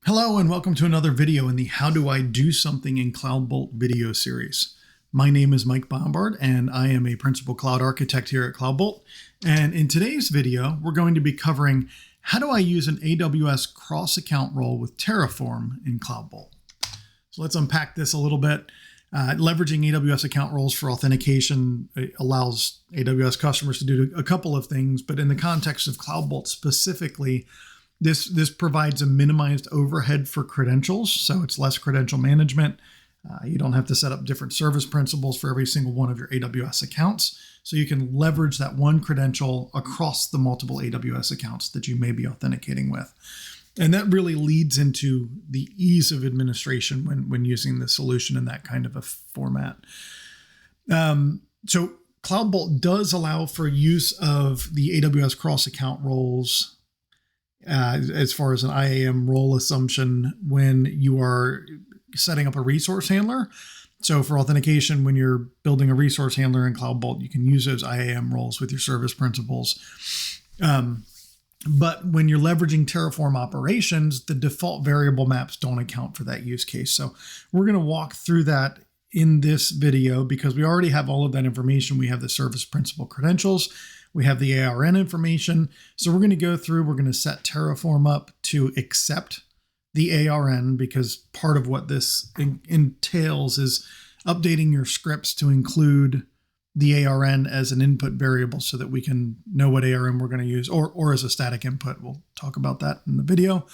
Hello and welcome to another video in the How Do I Do Something in CloudBolt video series. My name is Mike Bombard and I am a principal cloud architect here at CloudBolt. And in today's video, we're going to be covering how do I use an AWS Cross Account Role with Terraform in CloudBolt. So let's unpack this a little bit. Leveraging AWS account roles for authentication allows AWS customers to do a couple of things, but in the context of CloudBolt specifically, this provides a minimized overhead for credentials, so it's less credential management. You don't have to set up different service principals for every single one of your AWS accounts, so you can leverage that one credential across the multiple AWS accounts that you may be authenticating with. And that really leads into the ease of administration when using the solution in that kind of a format. So CloudBolt does allow for use of the AWS Cross Account Roles as far as an IAM role assumption when you are setting up a resource handler. So for authentication, when you're building a resource handler in CloudBolt, you can use those IAM roles with your service principals. But when you're leveraging Terraform Operations, the default variable maps don't account for that use case. So we're going to walk through that in this video because we already have all of that information. We have the service principal credentials. We have the ARN information. So we're going to go through, we're going to set Terraform up to accept the ARN because part of what this entails is updating your scripts to include the ARN as an input variable so that we can know what ARN we're going to use or as a static input. We'll talk about that in the video.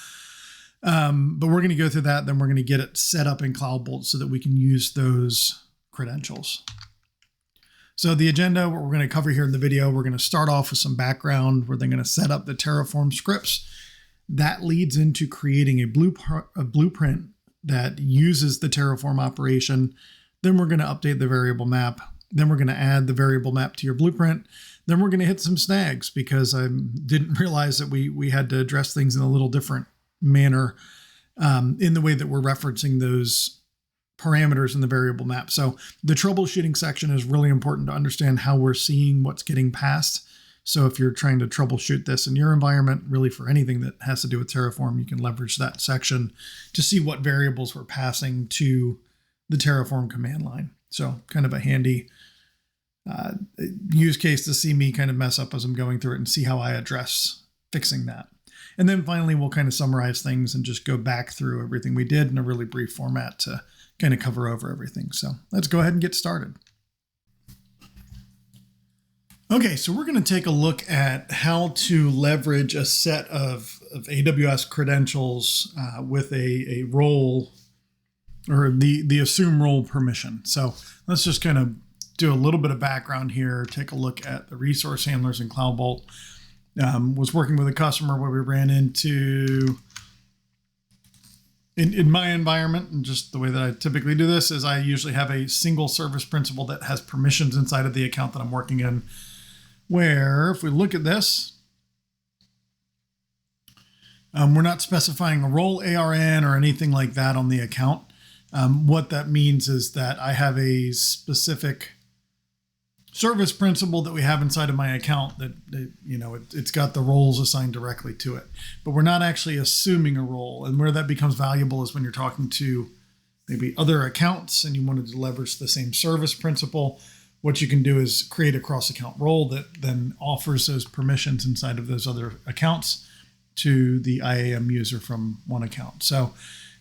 But we're going to go through that. Then we're going to get it set up in CloudBolt so that we can use those credentials. So the agenda, what we're going to cover here in the video, we're going to start off with some background. We're then going to set up the Terraform scripts. That leads into creating a blueprint that uses the Terraform operation. Then we're going to update the variable map. Then we're going to add the variable map to your blueprint. Then we're going to hit some snags because I didn't realize that we had to address things in a little different manner in the way that we're referencing those parameters in the variable map. So the troubleshooting section is really important to understand how we're seeing what's getting passed. So if you're trying to troubleshoot this in your environment, really for anything that has to do with Terraform, you can leverage that section to see what variables we're passing to the Terraform command line. So kind of a handy use case to see me kind of mess up as I'm going through it and see how I address fixing that. And then finally, we'll kind of summarize things and just go back through everything we did in a really brief format to kind of cover over everything. So let's go ahead and get started. Okay, so we're going to take a look at how to leverage a set of AWS credentials with a role or the assume role permission. So let's just kind of do a little bit of background here, take a look at the resource handlers in CloudBolt. Was working with a customer where we ran into, in my environment, and just the way that I typically do this is I usually have a single service principal that has permissions inside of the account that I'm working in, where if we look at this, we're not specifying a role ARN or anything like that on the account. What that means is that I have a specific service principal that we have inside of my account that it's got the roles assigned directly to it, but we're not actually assuming a role. And where that becomes valuable is when you're talking to maybe other accounts and you wanted to leverage the same service principal. What you can do is create a cross account role that then offers those permissions inside of those other accounts to the IAM user from one account. So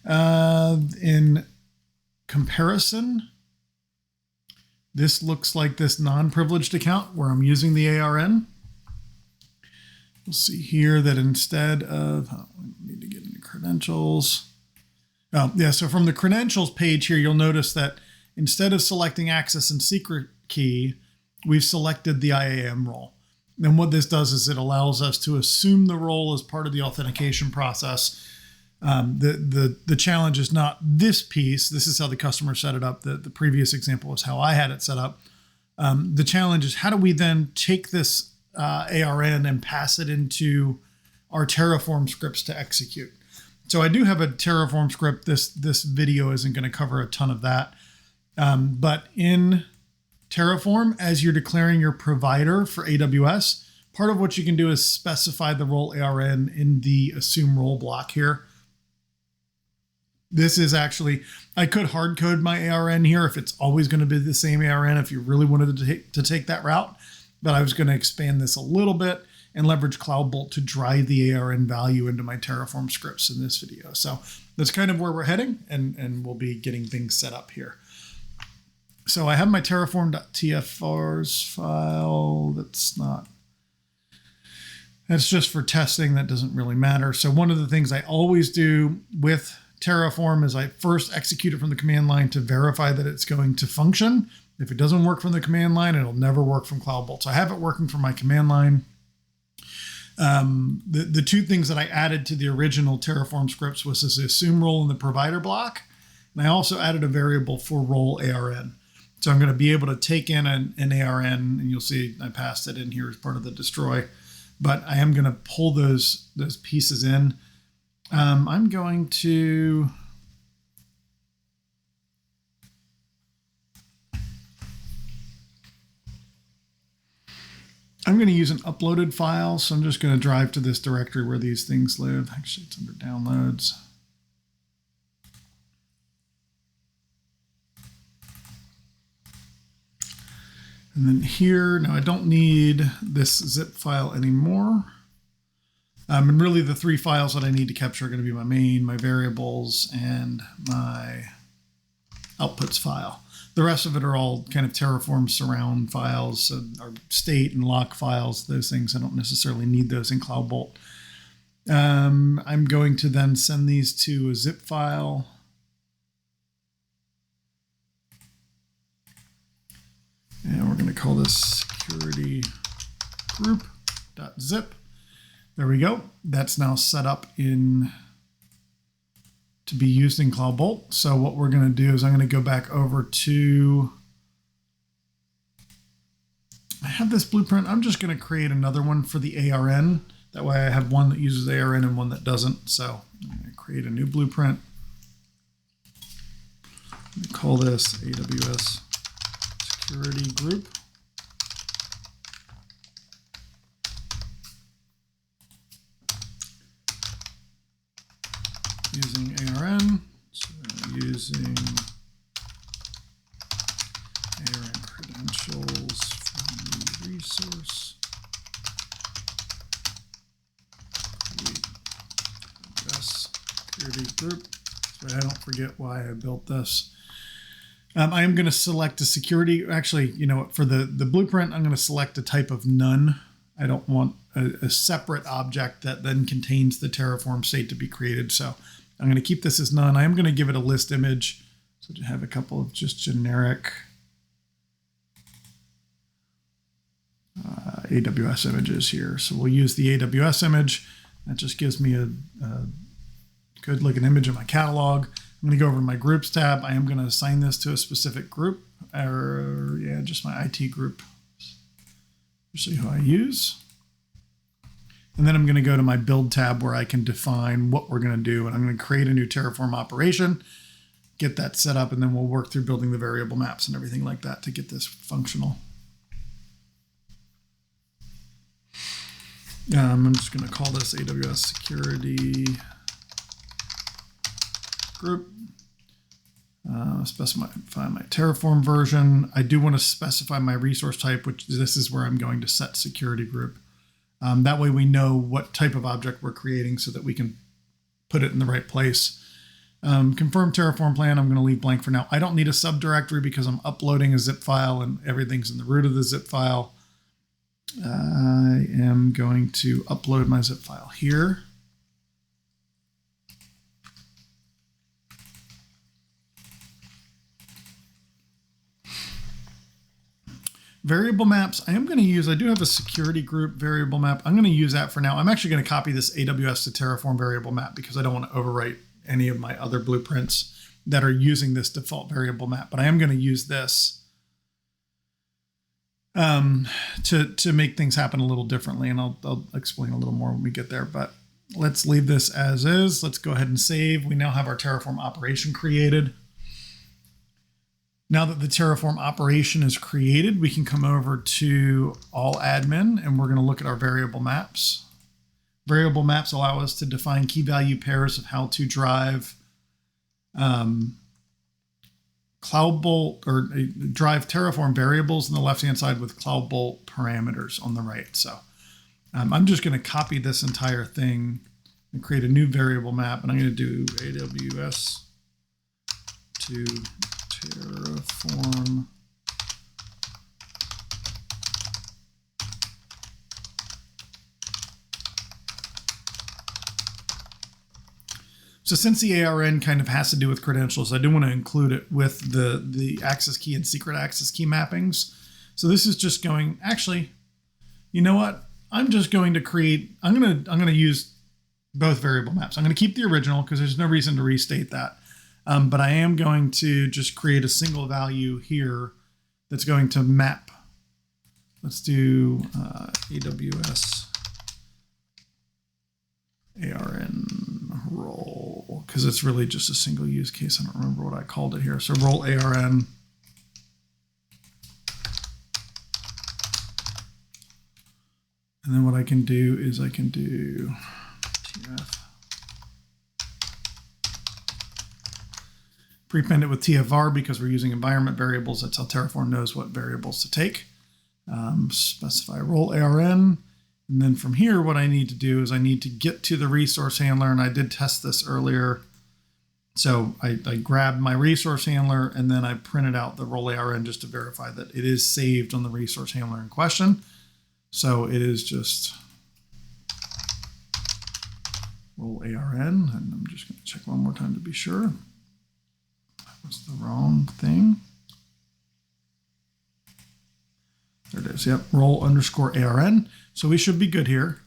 in comparison, this looks like this non-privileged account where I'm using the ARN. We'll see here that instead of, I need to get into credentials. Oh, yeah, so from the credentials page here, you'll notice that instead of selecting access and secret key, we've selected the IAM role. And what this does is it allows us to assume the role as part of the authentication process. The challenge is not this piece. This is how the customer set it up. The previous example was how I had it set up. The challenge is how do we then take this ARN and pass it into our Terraform scripts to execute. So I do have a Terraform script. This video isn't going to cover a ton of that. But in Terraform, as you're declaring your provider for AWS, part of what you can do is specify the role ARN in the assume role block here. This is actually, I could hard code my ARN here if it's always going to be the same ARN if you really wanted to take that route. But I was going to expand this a little bit and leverage CloudBolt to drive the ARN value into my Terraform scripts in this video. So that's kind of where we're heading, and we'll be getting things set up here. So I have my terraform.tfrs file. That's just for testing. That doesn't really matter. So one of the things I always do with Terraform is I first execute it from the command line to verify that it's going to function. If it doesn't work from the command line, it'll never work from CloudBolt. So I have it working from my command line. The two things that I added to the original Terraform scripts was this assume role in the provider block. And I also added a variable for role ARN. So I'm going to be able to take in an ARN, and you'll see I passed it in here as part of the destroy. But I am going to pull those pieces in. I'm going to use an uploaded file. So I'm just going to drive to this directory where these things live. Actually, it's under downloads. And then here, now I don't need this zip file anymore. And really the three files that I need to capture are going to be my main, my variables, and my outputs file. The rest of it are all kind of Terraform surround files, so our state and lock files, those things. I don't necessarily need those in CloudBolt. I'm going to then send these to a zip file. And we're going to call this security group.zip. There we go. That's now set up to be used in CloudBolt. So what we're going to do is I'm going to go back over to, I have this blueprint. I'm just going to create another one for the ARN. That way I have one that uses ARN and one that doesn't. So I'm going to create a new blueprint. I'm going to call this AWS Security Group. Using ARN, so using ARN credentials from the resource. Create AWS Security Group. So I don't forget why I built this. I am going to select a security. Actually, you know, for the blueprint, I'm going to select a type of none. I don't want a separate object that then contains the Terraform state to be created. So I'm going to keep this as none. I am going to give it a list image. So to have a couple of just generic AWS images here. So we'll use the AWS image. That just gives me a good looking image of my catalog. I'm going to go over to my groups tab. I am going to assign this to a specific group, or yeah, just my IT group. Usually who I use. And then I'm going to go to my build tab where I can define what we're going to do. And I'm going to create a new Terraform operation, get that set up, and then we'll work through building the variable maps and everything like that to get this functional. I'm just going to call this AWS Security Group. Specify my Terraform version. I do want to specify my resource type, which this is where I'm going to set security group. That way we know what type of object we're creating so that we can put it in the right place. Confirm Terraform plan. I'm going to leave blank for now. I don't need a subdirectory because I'm uploading a zip file and everything's in the root of the zip file. I am going to upload my zip file here. Variable maps, I do have a security group variable map. I'm going to use that for now. I'm actually going to copy this AWS to Terraform variable map because I don't want to overwrite any of my other blueprints that are using this default variable map. But I am going to use this to make things happen a little differently. And I'll explain a little more when we get there. But let's leave this as is. Let's go ahead and save. We now have our Terraform operation created. Now that the Terraform operation is created, we can come over to all admin and we're going to look at our variable maps. Variable maps allow us to define key value pairs of how to drive CloudBolt or drive Terraform variables on the left-hand side with CloudBolt parameters on the right. So I'm just going to copy this entire thing and create a new variable map. And I'm going to do AWS to Terraform So since the ARN kind of has to do with credentials, I do want to include it with the access key and secret access key mappings. So this is just going, actually, you know what? I'm just going to create, I'm going to use both variable maps. I'm going to keep the original because there's no reason to restate that. But I am going to just create a single value here that's going to map. Let's do AWS ARN role, because it's really just a single use case. I don't remember what I called it here. So role ARN. And then what I can do is I can do TF. Prepend it with TFR because we're using environment variables. That's how Terraform knows what variables to take. Specify role ARN. And then from here, what I need to do is I need to get to the resource handler. And I did test this earlier. So I grabbed my resource handler and then I printed out the role ARN just to verify that it is saved on the resource handler in question. So it is just role ARN. And I'm just going to check one more time to be sure. That was the wrong thing. There it is. Yep. Role underscore ARN. So we should be good here.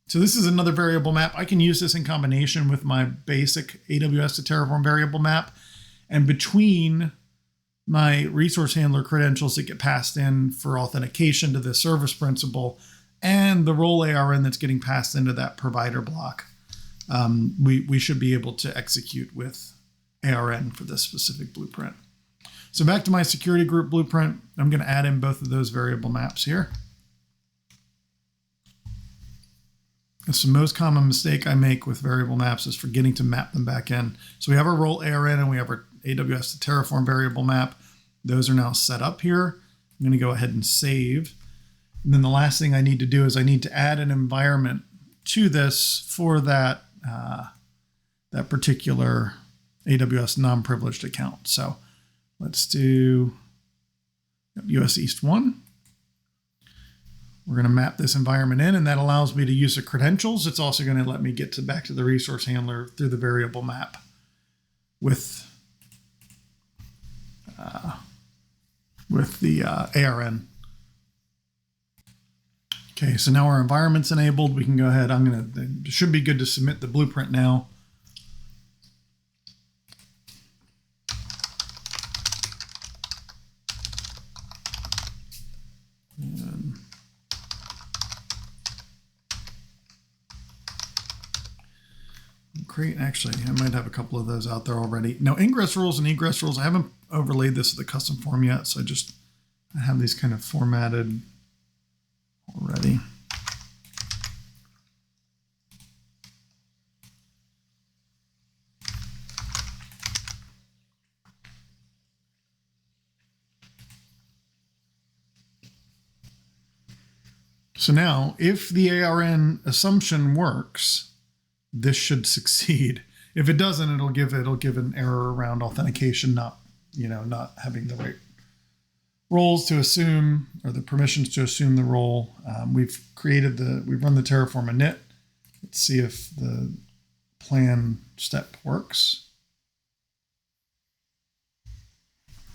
So this is another variable map. I can use this in combination with my basic AWS to Terraform variable map. And between my resource handler credentials that get passed in for authentication to the service principal and the role ARN that's getting passed into that provider block, we should be able to execute with ARN for this specific blueprint. So back to my security group blueprint, I'm going to add in both of those variable maps here. It's the most common mistake I make with variable maps is forgetting to map them back in. So we have our role ARN and we have our AWS to Terraform variable map. Those are now set up here. I'm going to go ahead and save. And then the last thing I need to do is I need to add an environment to this for that, that particular AWS non-privileged account. So let's do US East 1. We're going to map this environment in, and that allows me to use the credentials. It's also going to let me get back to the resource handler through the variable map with the ARN. Okay, so now our environment's enabled. We can go ahead. It should be good to submit the blueprint now. Create, actually, I might have a couple of those out there already. Now, ingress rules and egress rules, I haven't overlaid this with a custom form yet, so I have these kind of formatted already. So now, if the ARN assumption works, this should succeed. If it doesn't, it'll give an error around authentication, not having the right roles to assume or the permissions to assume the role. We've run the Terraform init. Let's see if the plan step works.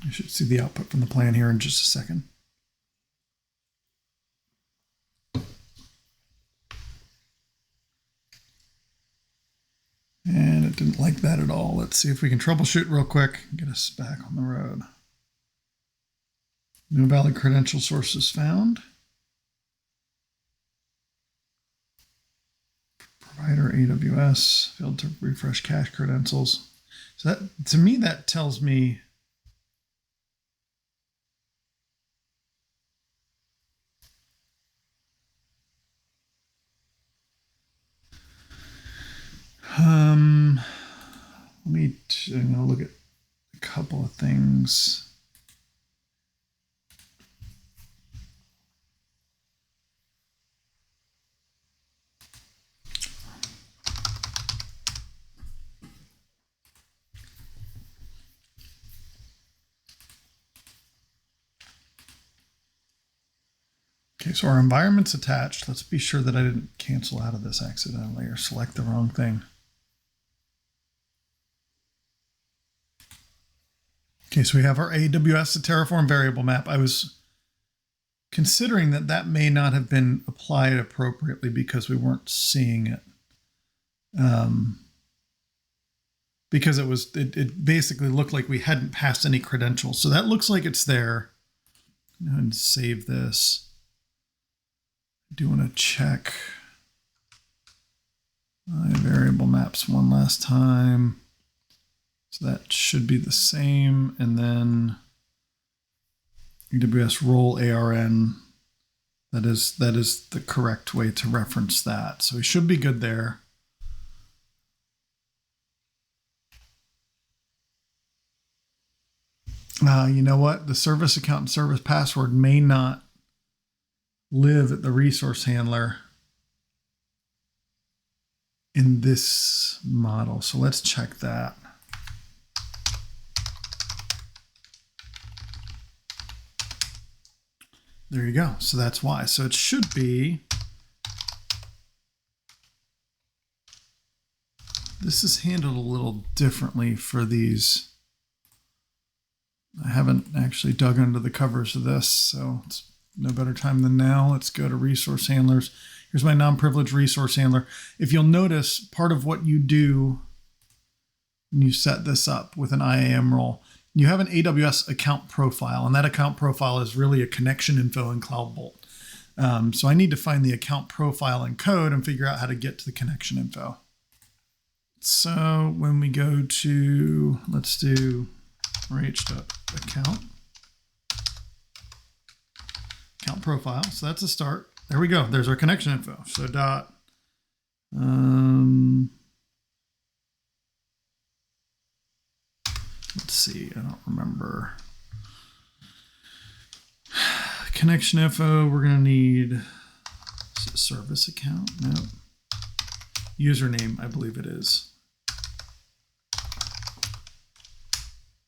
You should see the output from the plan here in just a second. And it didn't like that at all. Let's see if we can troubleshoot real quick and get us back on the road. No valid credential sources found. Provider AWS failed to refresh cache credentials. So that, to me, that tells me let me I'm going to look at a couple of things. Okay, so our environment's attached. Let's be sure that I didn't cancel out of this accidentally or select the wrong thing. Okay, so we have our AWS to Terraform variable map. I was considering that that may not have been applied appropriately because we weren't seeing it. Because it basically looked like we hadn't passed any credentials. So that looks like it's there. Go ahead and save this. I do want to check my variable maps one last time. So that should be the same. And then AWS role ARN. That is the correct way to reference that. So we should be good there. You know what? The service account and service password may not live at the resource handler in this model. So let's check that. There you go. So that's why. So it should be, this is handled a little differently for these. I haven't actually dug under the covers of this, so it's no better time than now. Let's go to resource handlers. Here's my non-privileged resource handler. If you'll notice, part of what you do when you set this up with an IAM role, you have an AWS account profile, and that account profile is really a connection info in CloudBolt. So I need to find the account profile in code and figure out how to get to the connection info. So when we go to, let's do RH.account. Account profile. So that's a start. There we go. There's our connection info. So dot. Let's see. I don't remember. Connection info. We're going to need, is it service account? No. Username, I believe it is.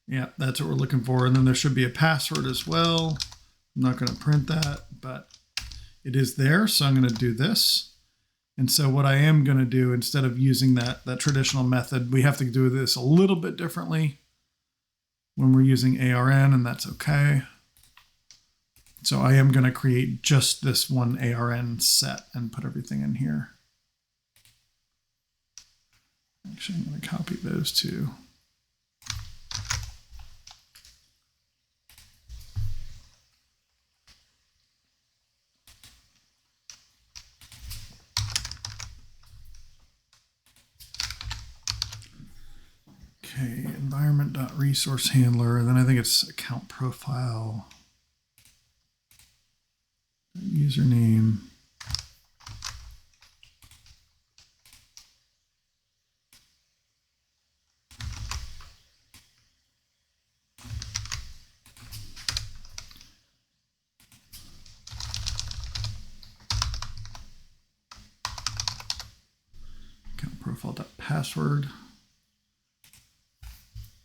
Yeah, that's what we're looking for. And then there should be a password as well. I'm not going to print that, but it is there. So I'm going to do this. And so what I am going to do, instead of using that traditional method, we have to do this a little bit differently when we're using ARN, and that's okay. So I am going to create just this one ARN set and put everything in here. Actually, I'm going to copy those two. Okay, environment.resource handler, and then I think it's account profile, username. Account profile.password.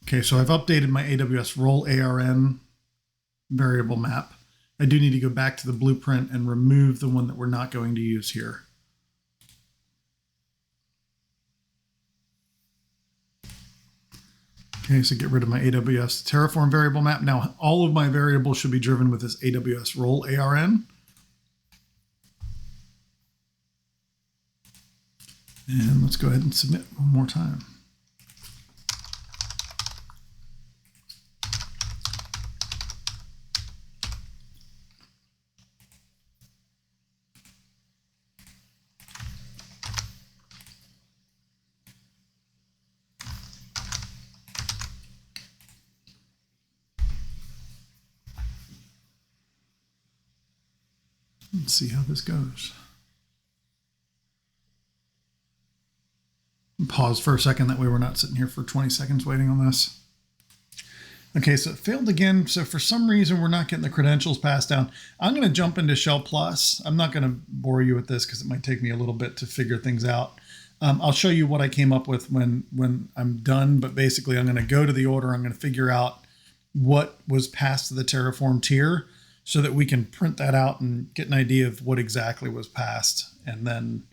Okay, so I've updated my AWS role ARN variable map. I do need to go back to the blueprint and remove the one that we're not going to use here. Okay, so get rid of my AWS Terraform variable map. Now, all of my variables should be driven with this AWS role ARN. And let's go ahead and submit one more time. Let's see how this goes. Pause for a second. That way we're not sitting here for 20 seconds waiting on this. Okay, so it failed again. So for some reason, we're not getting the credentials passed down. I'm going to jump into Shell Plus. I'm not going to bore you with this because it might take me a little bit to figure things out. I'll show you what I came up with when I'm done. But basically, I'm going to go to the order. I'm going to figure out what was passed to the Terraform tier so that we can print that out and get an idea of what exactly was passed. And then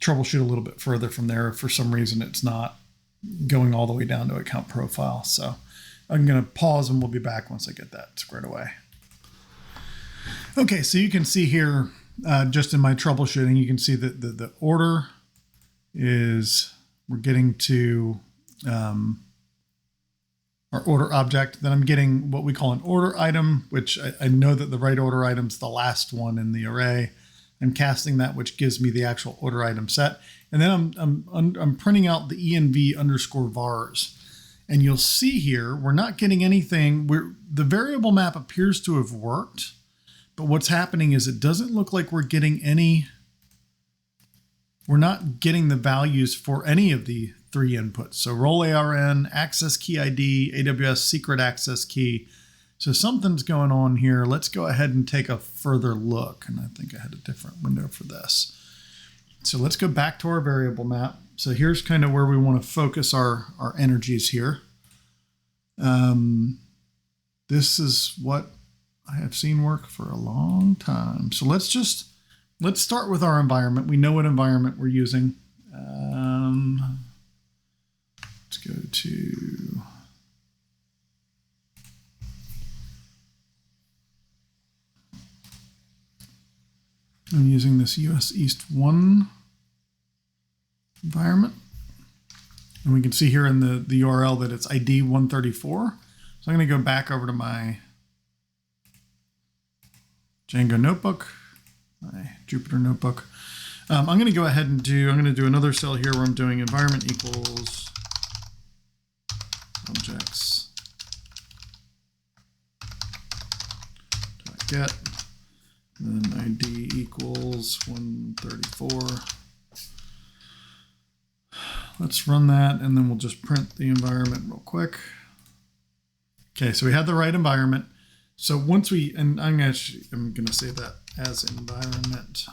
troubleshoot a little bit further from there. If for some reason it's not going all the way down to account profile. So I'm going to pause and we'll be back once I get that squared away. Okay, so you can see here, just in my troubleshooting, you can see that the order is, we're getting to our order object. Then I'm getting what we call an order item, which I know that the right order item is the last one in the array. I'm casting that, which gives me the actual order item set. And then I'm printing out the env underscore vars. And you'll see here, we're not getting anything. The variable map appears to have worked, but what's happening is it doesn't look like we're getting we're not getting the values for any of the 3 inputs. So role ARN, access key ID, AWS secret access key. So something's going on here. Let's go ahead and take a further look. And I think I had a different window for this. So let's go back to our variable map. So here's kind of where we want to focus our energies here. This is what I have seen work for a long time. So let's start with our environment. We know what environment we're using. Let's go to... I'm using this US East 1 environment. And we can see here in the URL that it's ID 134. So I'm going to go back over to my Django notebook, my Jupyter notebook. I'm going to go ahead and I'm going to do another cell here where I'm doing environment equals objects .get. And then ID equals 134. Let's run that, and then we'll just print the environment real quick. Okay, so we have the right environment. So once and I'm going to say that as environment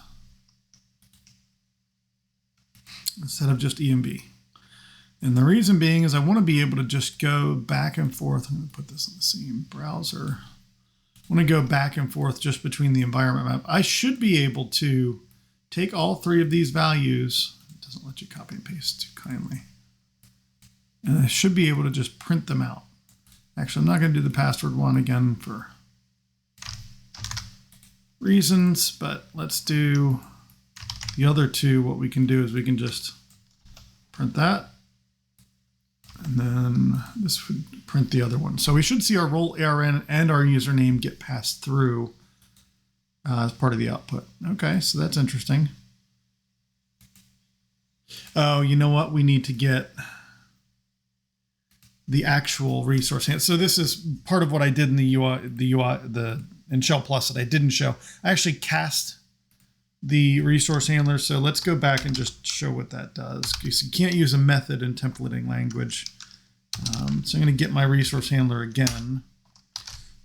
instead of just env. And the reason being is I want to be able to just go back and forth. I'm going to put this in the same browser. I want to go back and forth just between the environment map. I should be able to take all 3 of these values. It doesn't let you copy and paste too kindly. And I should be able to just print them out. Actually, I'm not going to do the password one again for reasons, but let's do the other 2. What we can do is we can just print that. And then this would print the other one. So we should see our role ARN and our username get passed through as part of the output. Okay, so that's interesting. Oh, you know what? We need to get the actual resource handler. So this is part of what I did in in Shell Plus that I didn't show. I actually cast the resource handler. So let's go back and just show what that does. Because you can't use a method in templating language. So I'm going to get my resource handler again.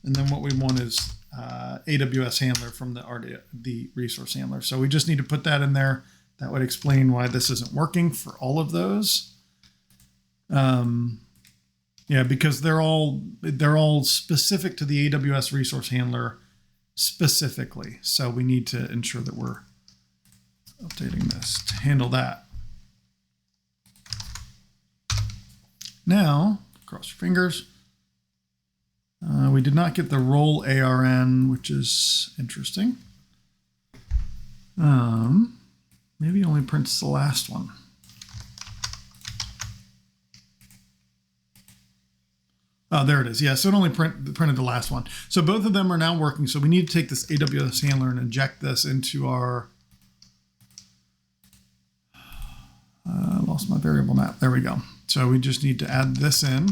And then what we want is AWS handler from the resource handler. So we just need to put that in there. That would explain why this isn't working for all of those. Yeah, because they're all specific to the AWS resource handler specifically. So we need to ensure that we're updating this to handle that. Now, cross your fingers. We did not get the role ARN, which is interesting. Maybe it only prints the last one. Oh, there it is. Yeah, so it only printed the last one. So both of them are now working. So we need to take this AWS handler and inject this into our... I lost my variable map. There we go. So we just need to add this in.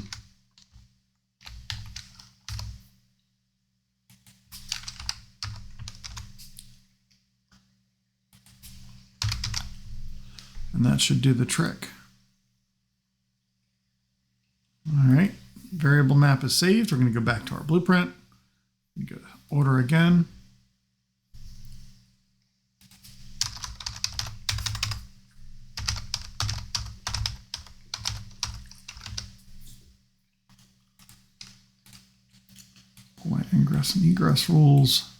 And that should do the trick. All right, variable map is saved. We're going to go back to our blueprint. We go to order again. My ingress and egress rules.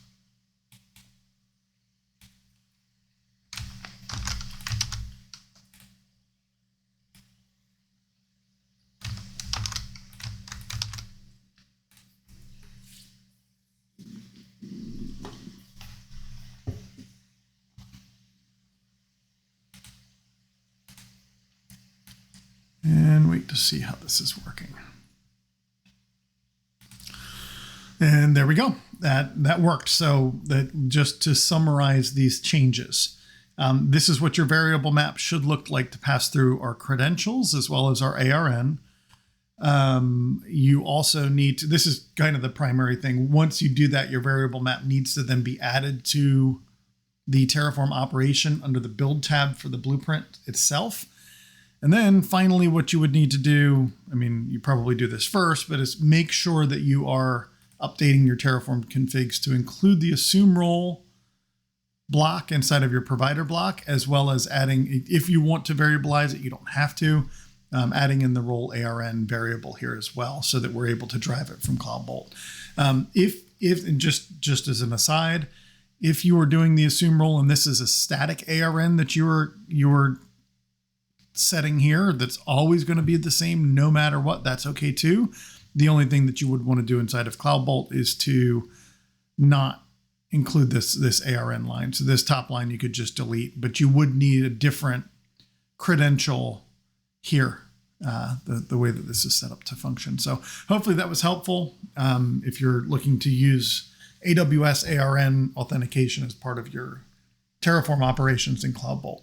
And wait to see how this is working. And there we go. That worked. So that just to summarize these changes, this is what your variable map should look like to pass through our credentials as well as our ARN. You also need to, this is kind of the primary thing. Once you do that, your variable map needs to then be added to the Terraform operation under the build tab for the blueprint itself. And then finally, what you would need to do, I mean, you probably do this first, but is make sure that you are updating your Terraform configs to include the assume role block inside of your provider block, as well as adding, if you want to variabilize it, you don't have to, adding in the role ARN variable here as well, so that we're able to drive it from CloudBolt. If and just as an aside, if you are doing the assume role and this is a static ARN that you're setting here, that's always going to be the same no matter what, that's okay too. The only thing that you would want to do inside of CloudBolt is to not include this ARN line. So this top line you could just delete, but you would need a different credential here, the way that this is set up to function. So hopefully that was helpful if you're looking to use AWS ARN authentication as part of your Terraform operations in CloudBolt.